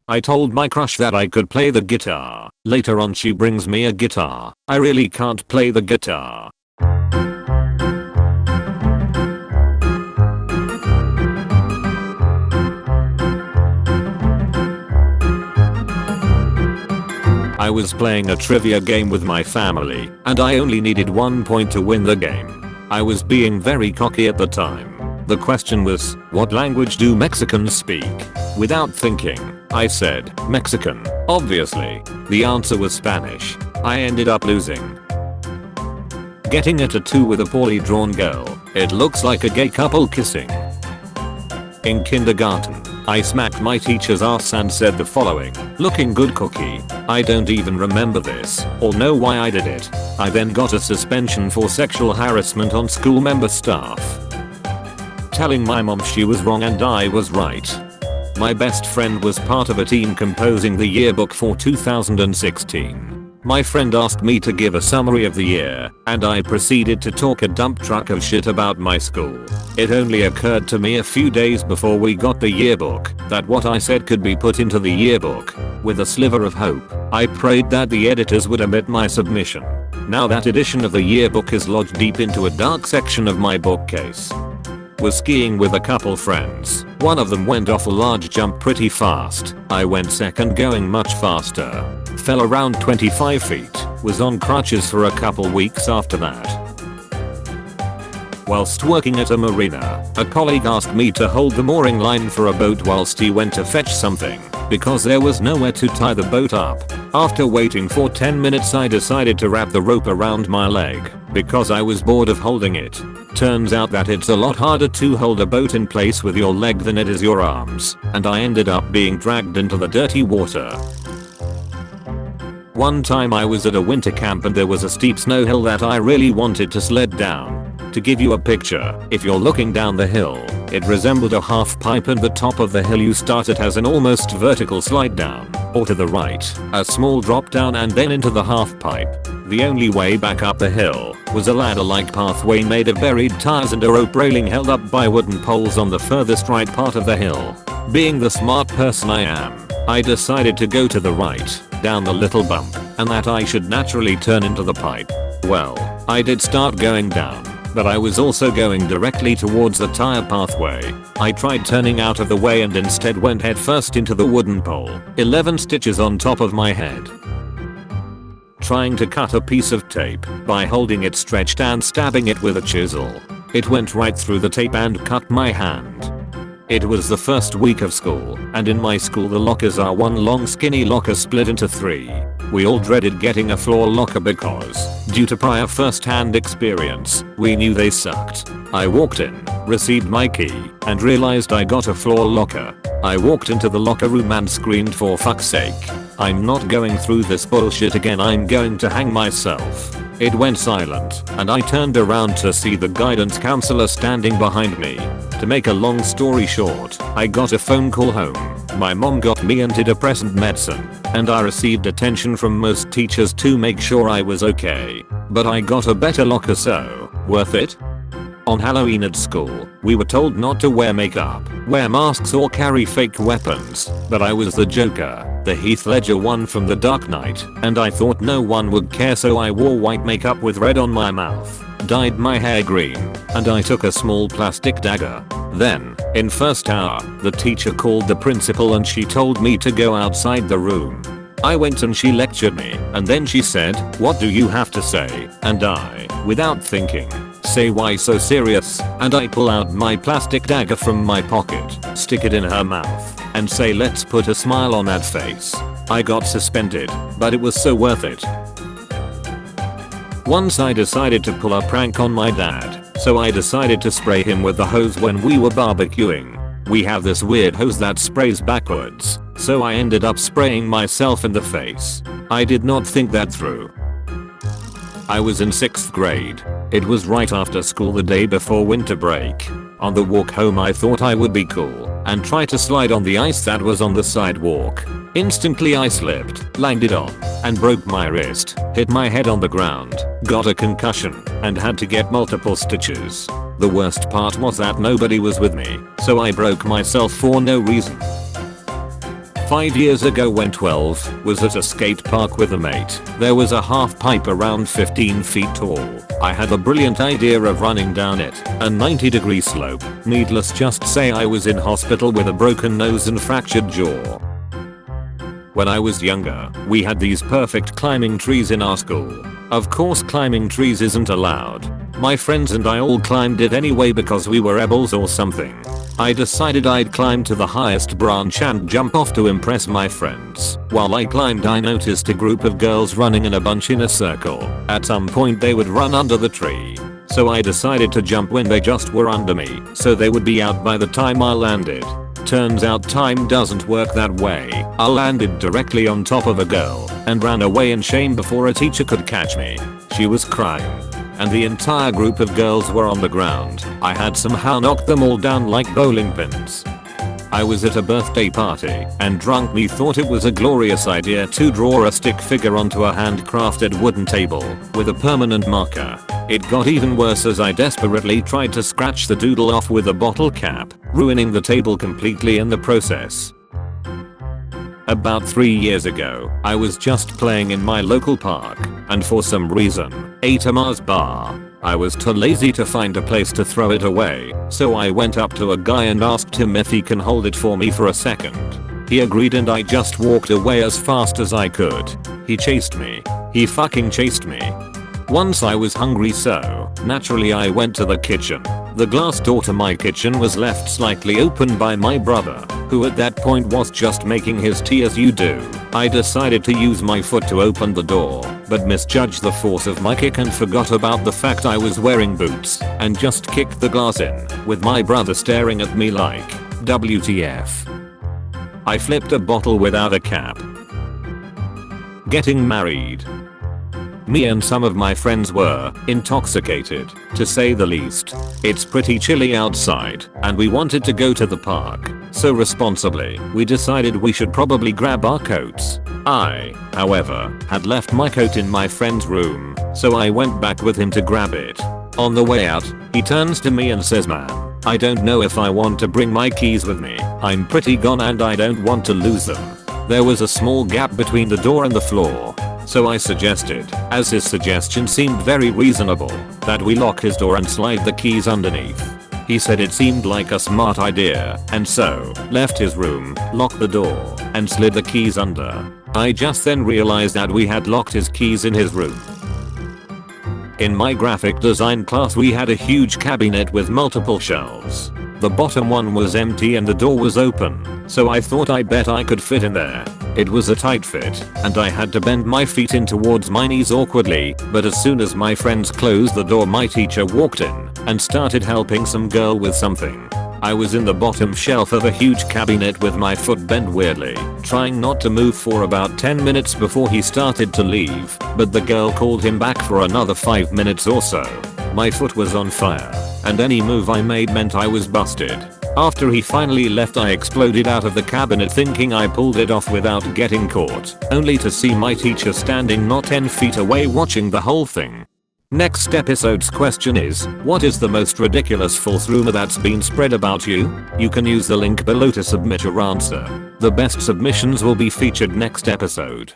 I told my crush that I could play the guitar. Later on she brings me a guitar. I really can't play the guitar. I was playing a trivia game with my family, and I only needed 1 point to win the game. I was being very cocky at the time. The question was, what language do Mexicans speak? Without thinking, I said, Mexican, obviously. The answer was Spanish. I ended up losing. Getting a tattoo with a poorly drawn girl. It looks like a gay couple kissing. In kindergarten, I smacked my teacher's ass and said the following, looking good cookie. I don't even remember this or know why I did it. I then got a suspension for sexual harassment on school member staff. Telling my mom she was wrong and I was right. My best friend was part of a team composing the yearbook for 2016. My friend asked me to give a summary of the year, and I proceeded to talk a dump truck of shit about my school. It only occurred to me a few days before we got the yearbook that what I said could be put into the yearbook. With a sliver of hope, I prayed that the editors would omit my submission. Now that edition of the yearbook is lodged deep into a dark section of my bookcase. Was skiing with a couple friends. One of them went off a large jump pretty fast. I went second going much faster. Fell around 25 feet. Was on crutches for a couple weeks after that. Whilst working at a marina, a colleague asked me to hold the mooring line for a boat whilst he went to fetch something, because there was nowhere to tie the boat up. After waiting for 10 minutes I decided to wrap the rope around my leg, because I was bored of holding it. Turns out that it's a lot harder to hold a boat in place with your leg than it is your arms, and I ended up being dragged into the dirty water. One time I was at a winter camp and there was a steep snow hill that I really wanted to sled down. To give you a picture, if you're looking down the hill, it resembled a half pipe and the top of the hill you started has an almost vertical slide down, or to the right, a small drop down and then into the half pipe. The only way back up the hill was a ladder-like pathway made of buried tires and a rope railing held up by wooden poles on the furthest right part of the hill. Being the smart person I am, I decided to go to the right, down the little bump, and that I should naturally turn into the pipe. Well, I did start going down, but I was also going directly towards the tire pathway. I tried turning out of the way and instead went headfirst into the wooden pole, 11 stitches on top of my head. Trying to cut a piece of tape by holding it stretched and stabbing it with a chisel. It went right through the tape and cut my hand. It was the first week of school, and in my school the lockers are one long skinny locker split into 3. We all dreaded getting a floor locker because, due to prior first-hand experience, we knew they sucked. I walked in, received my key, and realized I got a floor locker. I walked into the locker room and screamed for fuck's sake. I'm not going through this bullshit again, I'm going to hang myself. It went silent, and I turned around to see the guidance counselor standing behind me. To make a long story short, I got a phone call home. My mom got me antidepressant medicine, and I received attention from most teachers to make sure I was okay. But I got a better locker, so worth it? On Halloween at school, we were told not to wear makeup, wear masks or carry fake weapons, but I was the Joker, the Heath Ledger one from The Dark Knight, and I thought no one would care, so I wore white makeup with red on my mouth, dyed my hair green, and I took a small plastic dagger. Then, in first hour, the teacher called the principal and she told me to go outside the room. I went and she lectured me, and then she said, "What do you have to say?" And I, without thinking, say, "Why so serious?" And I pull out my plastic dagger from my pocket, stick it in her mouth, and say, "Let's put a smile on that face." I got suspended, but it was so worth it. Once I decided to pull a prank on my dad, so I decided to spray him with the hose when we were barbecuing. We have this weird hose that sprays backwards, so I ended up spraying myself in the face. I did not think that through. I was in 6th grade. It was right after school the day before winter break. On the walk home I thought I would be cool and try to slide on the ice that was on the sidewalk. Instantly I slipped, landed on, and broke my wrist, hit my head on the ground, got a concussion, and had to get multiple stitches. The worst part was that nobody was with me, so I broke myself for no reason. 5 years ago when 12, was at a skate park with a mate. There was a half pipe around 15 feet tall. I had a brilliant idea of running down it, a 90-degree slope. Needless just say I was in hospital with a broken nose and fractured jaw. When I was younger, we had these perfect climbing trees in our school. Of course climbing trees isn't allowed. My friends and I all climbed it anyway because we were rebels or something. I decided I'd climb to the highest branch and jump off to impress my friends. While I climbed I noticed a group of girls running in a bunch in a circle. At some point they would run under the tree. So I decided to jump when they just were under me, so they would be out by the time I landed. Turns out time doesn't work that way. I landed directly on top of a girl and ran away in shame before a teacher could catch me. She was crying, and the entire group of girls were on the ground. I had somehow knocked them all down like bowling pins. I was at a birthday party, and drunk me thought it was a glorious idea to draw a stick figure onto a handcrafted wooden table with a permanent marker. It got even worse as I desperately tried to scratch the doodle off with a bottle cap, ruining the table completely in the process. About 3 years ago, I was just playing in my local park, and for some reason, ate a Mars bar. I was too lazy to find a place to throw it away, so I went up to a guy and asked him if he can hold it for me for a second. He agreed and I just walked away as fast as I could. He chased me. He fucking chased me. Once I was hungry, so naturally I went to the kitchen. The glass door to my kitchen was left slightly open by my brother, who at that point was just making his tea as you do. I decided to use my foot to open the door, but misjudged the force of my kick and forgot about the fact I was wearing boots, and just kicked the glass in, with my brother staring at me like, WTF. I flipped a bottle without a cap. Getting married. Me and some of my friends were intoxicated, to say the least. It's pretty chilly outside, and we wanted to go to the park. So responsibly, we decided we should probably grab our coats. I, however, had left my coat in my friend's room, so I went back with him to grab it. On the way out, he turns to me and says, "Man, I don't know if I want to bring my keys with me. I'm pretty gone and I don't want to lose them." There was a small gap between the door and the floor. So I suggested, as his suggestion seemed very reasonable, that we lock his door and slide the keys underneath. He said it seemed like a smart idea, and so, left his room, locked the door, and slid the keys under. I just then realized that we had locked his keys in his room. In my graphic design class we had a huge cabinet with multiple shelves. The bottom one was empty and the door was open, so I thought I bet I could fit in there. It was a tight fit, and I had to bend my feet in towards my knees awkwardly, but as soon as my friends closed the door my teacher walked in and started helping some girl with something. I was in the bottom shelf of a huge cabinet with my foot bent weirdly, trying not to move for about 10 minutes before he started to leave, but the girl called him back for another 5 minutes or so. My foot was on fire, and any move I made meant I was busted. After he finally left I exploded out of the cabinet thinking I pulled it off without getting caught, only to see my teacher standing not 10 feet away watching the whole thing. Next episode's question is, what is the most ridiculous false rumor that's been spread about you? You can use the link below to submit your answer. The best submissions will be featured next episode.